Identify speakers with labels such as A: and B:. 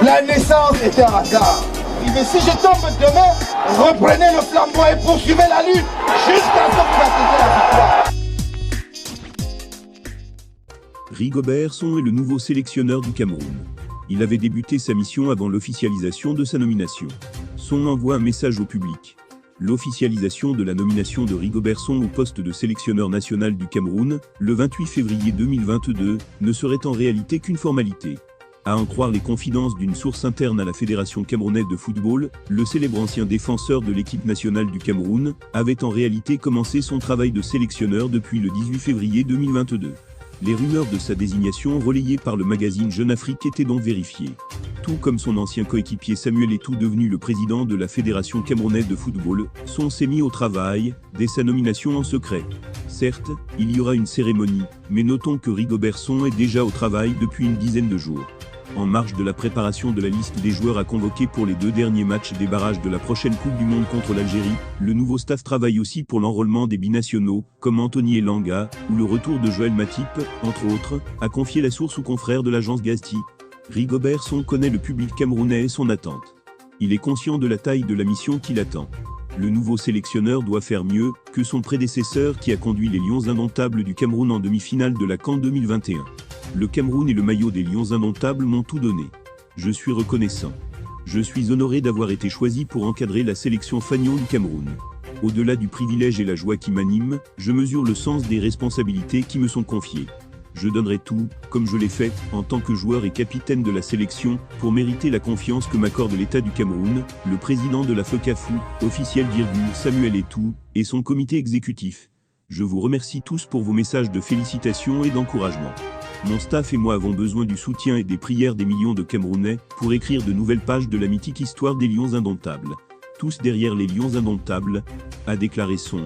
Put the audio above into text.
A: La naissance était un hasard. Il dit, si je tombe demain, reprenez le flambeau et poursuivez la lutte jusqu'à ce que vous atteigniez la victoire.
B: Rigobert Song est le nouveau sélectionneur du Cameroun. Il avait débuté sa mission avant l'officialisation de sa nomination. Song envoie un message au public. L'officialisation de la nomination de Rigobert Song au poste de sélectionneur national du Cameroun, le 28 février 2022, ne serait en réalité qu'une formalité. À en croire les confidences d'une source interne à la Fédération camerounaise de football, le célèbre ancien défenseur de l'équipe nationale du Cameroun avait en réalité commencé son travail de sélectionneur depuis le 18 février 2022. Les rumeurs de sa désignation relayées par le magazine Jeune Afrique étaient donc vérifiées. Tout comme son ancien coéquipier Samuel Eto'o, devenu le président de la Fédération camerounaise de football, Song s'est mis au travail, dès sa nomination en secret. Certes, il y aura une cérémonie, mais notons que Rigobert Song est déjà au travail depuis une dizaine de jours. En marge de la préparation de la liste des joueurs à convoquer pour les 2 derniers matchs des barrages de la prochaine Coupe du Monde contre l'Algérie, le nouveau staff travaille aussi pour l'enrôlement des binationaux, comme Anthony Elanga, ou le retour de Joël Matip, entre autres, a confié la source aux confrères de l'agence Gazety. Rigobert Song connaît le public camerounais et son attente. Il est conscient de la taille de la mission qui l'attend. Le nouveau sélectionneur doit faire mieux que son prédécesseur qui a conduit les Lions indomptables du Cameroun en demi-finale de la CAN 2021. Le Cameroun et le maillot des Lions indomptables m'ont tout donné. Je suis reconnaissant. Je suis honoré d'avoir été choisi pour encadrer la sélection fanion du Cameroun. Au-delà du privilège et la joie qui m'animent, je mesure le sens des responsabilités qui me sont confiées. Je donnerai tout, comme je l'ai fait, en tant que joueur et capitaine de la sélection, pour mériter la confiance que m'accorde l'État du Cameroun, le président de la FECAFOOT, officiel Samuel Eto'o, et son comité exécutif. Je vous remercie tous pour vos messages de félicitations et d'encouragement. Mon staff et moi avons besoin du soutien et des prières des millions de Camerounais pour écrire de nouvelles pages de la mythique histoire des Lions indomptables. Tous derrière les Lions indomptables, a déclaré Song.